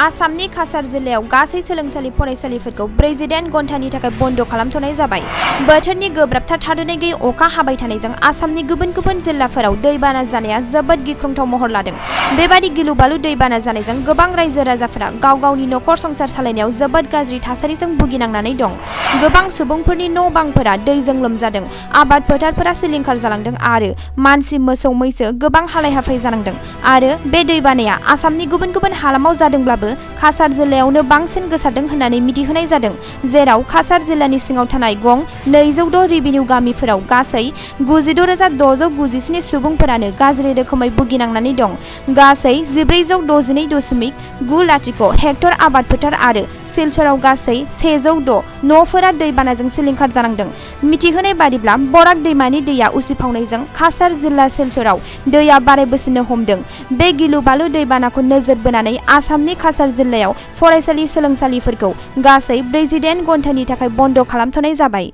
आसामनि काछार जिल्लायाव गासै सोलोंसालि फरायसालिफोरखौ 48 घन्टानि थाखाय बन्द खालामथ'नाय जाबाय। बोथोरनि गोब्राबथार थाद'नाय गैयै अखा हाबाय थानायजों आसामनि गुबुन गुबुन जिल्लाफोराव दैबाना जानाया जोबोद गिख्रंथाव महर लादों। बेबादि गिलु-बालु दैबाना जानायजों गोबां रायजो राजाफोरा गाव गावनि नखर संसार सालायनायाव जोबोद गाज्रि थासारिजों भुगिनांनानै दं। गोबां सुबुंफोरनि न' बांफोरा दैजों लोमजादों, आबाद फोथारफोरा सिलिंखार जालांदों आरो मानसि मोसौ मैसो गोबां हालाय-हाफाय जानांदों। आरो बे दैबानाया आसामनि गुबुन गुबुन हालामाव जादोंब्लाबो काछार जिल्लायावनो बांसिन गोसारदों होननानै मिथिहोनाय जादों, जेराव काछार जिल्लानि सिङाव थानाय गं 206 रेभिनिउ गामिफोराव गासै 96,697 सुबुंफोरानो गाज्रि रोखोमै भुगिनांनानै दं। गासै 1462.90 हेक्टर आबाद फोथार आरो सिलचराव गासै 106 न'फोरा दैबानाजों सिलिंखार जानांदों। मिथिहोनाय बादिब्ला बराक दैमानि दैया उसिफावनायजों काछार जिल्ला सिलचराव दैया बारायबोसिननो हमदों। बे गिलु-बालु दैबानाखौ नोजोर बोनानै आसामनि काछार जिल्लायाव फरायसालि सोलोंसालिफोरखौ गासै 48 घन्टानि थाखाय बन्द खालामथ'नाय जाबाय।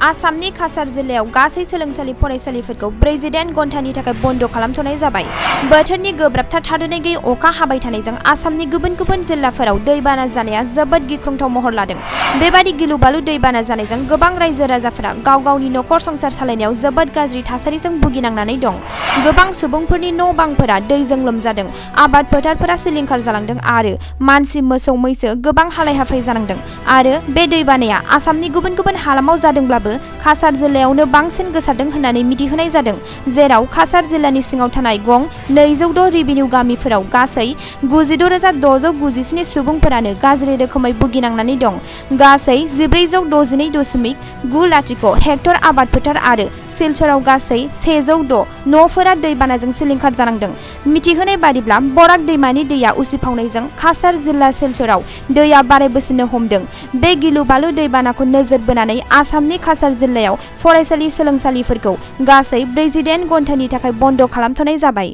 आसामनि काछार जिल्लायाव गासै सोलोंसालि फरायसालिफोरखौ 48 घन्टानि थाखाय बन्द खालामथ'नाय जाबाय। बोथोरनि गोब्राबथार थाद'नाय गैयै अखा हाबाय थानायजों आसामनि गुबुन गुबुन जिल्लाफोराव दैबाना जानाया जोबोद गिख्रंथाव महर लादों। बेबादि गिलु-बालु दैबाना जानायजों गोबां रायजो राजाफोरा गाव गावनि नखर संसार सालायनायाव जोबोद गाज्रि थासारिजों भुगिनांनानै दं। गोबां सुबुंफोरनि न' बांफोरा दैजों लोमजादों, आबाद फोथारफोरा सिलिंखार जालांदों आरो मानसि मोसौ मैसो गोबां हालाय-हाफाय जानांदों। आरो बे दैबानाया आसामनि गुबुन गुबुन हालामाव जादोंब्लाबो काछार जिल्लायावनो बांसिन गोसारदों होननानै मिथिहोनाय जादों, जेराव काछार जिल्लानि सिङाव थानाय गं 206 रेभिनिउ गामिफोराव गासै 96,697 सुबुंफोरानो गाज्रि रोखोमै भुगिनांनानै दं। गासै 1462.90 हेक्टर आबाद फोथार आरो सिलचराव गासै 106 न'फोरा दैबानाजों सिलिंखार जानांदों। मिथिहोनाय बादिब्ला बराक दैमानि दैया उसिफावनायजों काछार जिल्ला सिलचराव दैया बारायबोसिननो हमदों। बे गिलु-बालु दैबानाखौ नोजोर बोनानै आसामनि काछार जिल्लायाव फरायसालि सोलोंसालिफोरखौ गासै 48 घन्टानि थाखाय बन्द खालामथ'नाय जाबाय।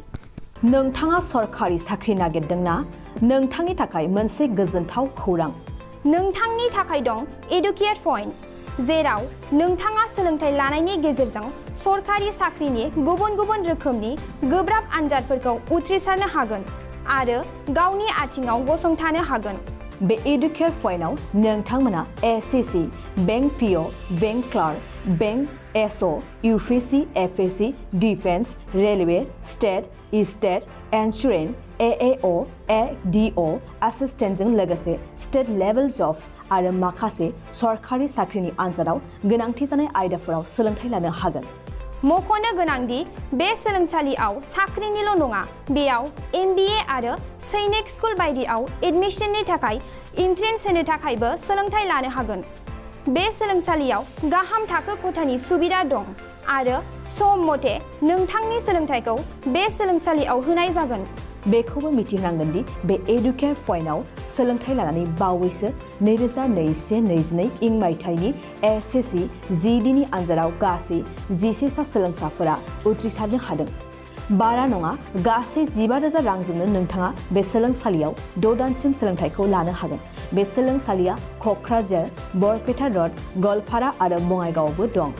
नोंथाङा सरकारि साख्रि नागिरदोंना? नोंथांनि थाखाय मोनसे गोजोनथाव खौरां। नोंथांनि थाखाय दं एडुकेट पइन्ट, जेराव नोंथाङा सोलोंथाइ लानायनि गेजेरजों सरकारि साख्रिनि गुबुन गुबुन रोखोमनि गोब्राब आनजादफोरखौ उथ्रिसारनो हागोन आरो गावनि आथिङाव गसंथानो हागोन। बे एडुकेट पइन्टआव नोंथांमोना SSC, bank PO, bank clerk, bank SO, UPSC, FSC, defence, railway, state insurance, एएअ, एडिअ एसिस्टेन्टजों लोगोसे स्टेट लेभेल जब आरो माखासे सरकारि साख्रिनि आनजादाव गोनांथि जानाय आयदाफोराव सोलोंथाइ लानो हागोन। मख'नो गोनांदि बे सोलोंसालियाव साख्रिनिल' नङा, बेयाव MBA आरो सैनिक स्कुल बायदियाव एडमिशननि थाखाय एन्ट्रेन्स होनो थाखायबो सोलोंथाइ लानो हागोन। बे सोलोंसालियाव गाहाम थाखो खथानि सुबिदा दं आरो सम मथे नोंथांनि सोलोंथाइखौ बे सोलोंसालियाव होनाय जागोन। बेखौबो मिथिनांगोन दि बे एडुकेट पइन्टआव सोलोंथाइ लानानै बावैसो 2021-22 इं मायथाइनि एसएससि जिडिनि आनजादाव गासै 11 सा सोलोंसाफोरा उथ्रिसारनो हादों। बारा नङा, गासै 15,000 रांजोंनो नोंथाङा बे सोलोंसालियाव 6 दानसिम सोलोंथाइखौ लानो हागोन। बे सोलोंसालिया क'क्राझार, बरपेटा र'ड, गवालपारा आरो बङाइगावआवबो दं।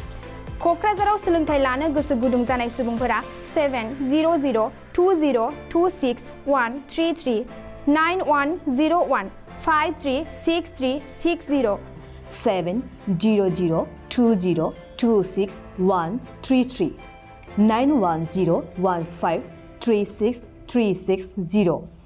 क'क्राझाराव सोलोंथाइ लानो गोसो गुदुं जानाय सुबुंफोरा 700-226-133 9101-536360 700-226-133 9101536360